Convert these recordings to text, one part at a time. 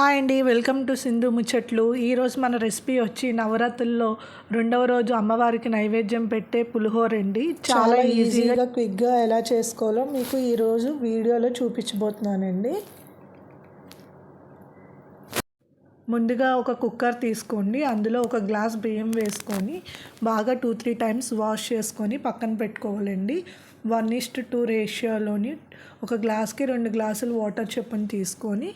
Hi అండి, welcome to Sindhu ముచ్చట్లు. ఈరోజు మన రెసిపీ వచ్చి నవరాత్రుల్లో రెండవ రోజు అమ్మవారికి నైవేద్యం పెట్టే పులిహోర అండి. చాలా ఈజీగా క్విక్గా ఎలా చేసుకోవాలో మీకు ఈరోజు వీడియోలో చూపించబోతున్నానండి. ముందుగా ఒక కుక్కర్ తీసుకోండి. అందులో ఒక గ్లాస్ బియ్యం వేసుకొని బాగా 2-3 టైమ్స్ వాష్ చేసుకొని పక్కన పెట్టుకోవాలండి. 1:2 రేషియోలోని ఒక గ్లాస్కి 2 గ్లాసులు వాటర్ చొప్పున తీసుకొని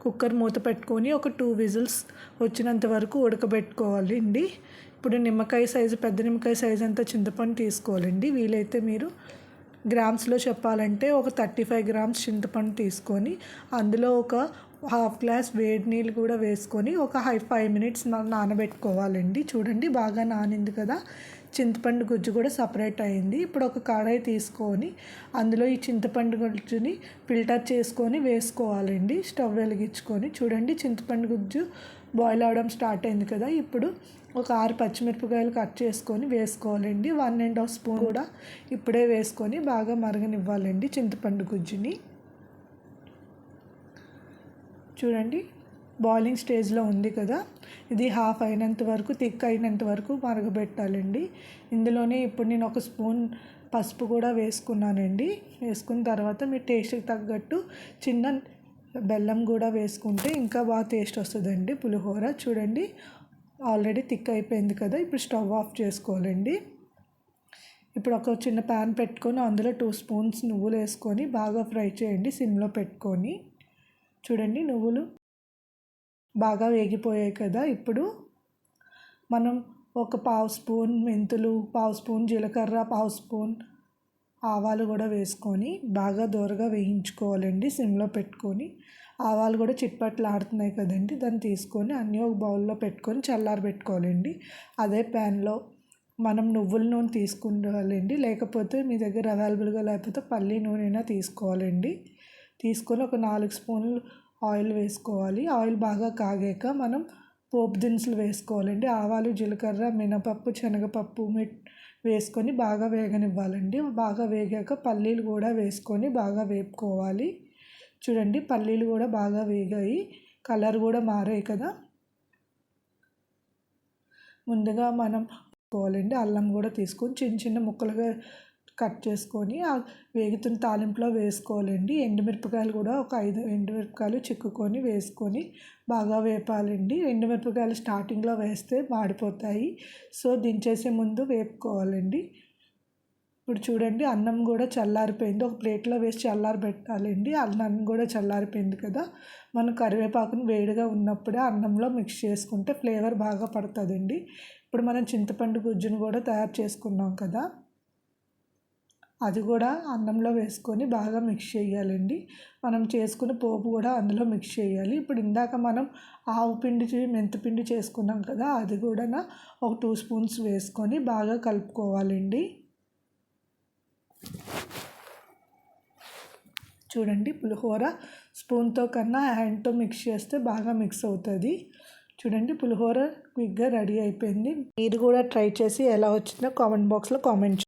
కుక్కర్ మూత పెట్టుకొని ఒక 2 విజిల్స్ వచ్చినంత వరకు ఉడకబెట్టుకోవాలి అండి. ఇప్పుడు నిమ్మకాయ సైజు, పెద్ద నిమ్మకాయ సైజు అంతా చింతపండు తీసుకోవాలండి. వీలైతే మీరు గ్రామ్స్లో చెప్పాలంటే ఒక 35 గ్రామ్స్ చింతపండు తీసుకొని అందులో ఒక హాఫ్ గ్లాస్ వేడి నీళ్ళు కూడా వేసుకొని ఒక 5 మినిట్స్ నానబెట్టుకోవాలండి. చూడండి, బాగా నానింది కదా. చింతపండు గుజ్జు కూడా సపరేట్ అయింది. ఇప్పుడు ఒక కడాయి తీసుకొని అందులో ఈ చింతపండు గుజ్జుని ఫిల్టర్ చేసుకొని వేసుకోవాలండి. స్టవ్ వెలిగించుకొని చూడండి, చింతపండు గుజ్జు బాయిల్ అవడం స్టార్ట్ అయింది కదా. ఇప్పుడు ఒక 6 పచ్చిమిరపకాయలు కట్ చేసుకొని వేసుకోవాలండి. 1.5 స్పూన్ కూడా ఇప్పుడే వేసుకొని బాగా మరగనివ్వాలండి చింతపండు గుజ్జుని. చూడండి, బాయిలింగ్ స్టేజ్లో ఉంది కదా. ఇది హాఫ్ అయినంత వరకు, థిక్ అయినంత వరకు మరగబెట్టాలండి. ఇందులోనే ఇప్పుడు నేను ఒక స్పూన్ పసుపు కూడా వేసుకున్నానండి. వేసుకున్న తర్వాత మీ టేస్ట్కి తగ్గట్టు చిన్న బెల్లం కూడా వేసుకుంటే ఇంకా బాగా టేస్ట్ వస్తుందండి పులిహోర. చూడండి, ఆల్రెడీ థిక్ అయిపోయింది కదా. ఇప్పుడు స్టవ్ ఆఫ్ చేసుకోవాలండి. ఇప్పుడు ఒక చిన్న ప్యాన్ పెట్టుకొని అందులో 2 స్పూన్స్ నువ్వులు వేసుకొని బాగా ఫ్రై చేయండి సిమ్లో పెట్టుకొని. చూడండి, నువ్వులు బాగా వేగిపోయాయి కదా. ఇప్పుడు మనం ఒక 1/2 స్పూన్ మెంతులు, 1/2 స్పూన్ జీలకర్ర, 1/2 స్పూన్ ఆవాలు కూడా వేసుకొని బాగా దోరగా వేయించుకోవాలండి సిమ్లో పెట్టుకొని. ఆవాలు కూడా చిట్పట్లు ఆడుతున్నాయి కదండి. దాన్ని తీసుకొని అన్నీ ఒక బౌల్లో పెట్టుకొని చల్లారబెట్టుకోవాలండి. అదే ప్యాన్లో మనం నువ్వుల నూనె తీసుకుంటావాలండి. లేకపోతే మీ దగ్గర అవైలబుల్గా లేకపోతే పల్లి నూనె అయినా తీసుకోవాలండి. తీసుకొని ఒక 4 స్పూన్లు ఆయిల్ వేసుకోవాలి. ఆయిల్ బాగా కాగాక మనం పోపు దినుసులు వేసుకోవాలండి. ఆవాలు, జీలకర్ర, మినపప్పు, శనగపప్పు వేసుకొని బాగా వేగనివ్వాలండి. బాగా వేగాక పల్లీలు కూడా వేసుకొని బాగా వేపుకోవాలి. చూడండి, పల్లీలు కూడా బాగా వేగాయి, కలర్ కూడా మారాయి కదా. ముందుగా మనం వేసుకోవాలండి. అల్లం కూడా తీసుకొని చిన్న చిన్న ముక్కలుగా కట్ చేసుకొని వేగుతున్న తాలింపులో వేసుకోవాలండి. ఎండుమిరపకాయలు కూడా ఒక 5 ఎండుమిరపకాయలు చిక్కుకొని వేసుకొని బాగా వేపాలండి. ఎండుమిరపకాయలు స్టార్టింగ్లో వేస్తే మాడిపోతాయి, సో దించేసే ముందు వేపుకోవాలండి. ఇప్పుడు చూడండి, అన్నం కూడా చల్లారిపోయింది. ఒక ప్లేట్లో వేసి చల్లారబెట్టాలండి. అన్నం కూడా చల్లారిపోయింది కదా. మనం కరివేపాకుని వేడిగా ఉన్నప్పుడే అన్నంలో మిక్స్ చేసుకుంటే ఫ్లేవర్ బాగా పడుతుందండి. ఇప్పుడు మనం చింతపండు గుజ్జును కూడా తయారు చేసుకున్నాం కదా, అది కూడా అన్నంలో వేసుకొని బాగా మిక్స్ చేయాలండి. మనం చేసుకున్న పోపు కూడా అందులో మిక్స్ చేయాలి. ఇప్పుడు ఇందాక మనం ఆవు పిండి, మెంతిపిండి చేసుకున్నాం కదా, అది కూడా ఒక 2 స్పూన్స్ వేసుకొని బాగా కలుపుకోవాలండి. చూడండి, పులిహోర స్పూన్తో కన్నా హ్యాండ్తో మిక్స్ చేస్తే బాగా మిక్స్ అవుతుంది. చూడండి, పులిహోర క్విక్గా రెడీ అయిపోయింది. మీరు కూడా ట్రై చేసి ఎలా వచ్చిందో కామెంట్ బాక్స్లో కామెంట్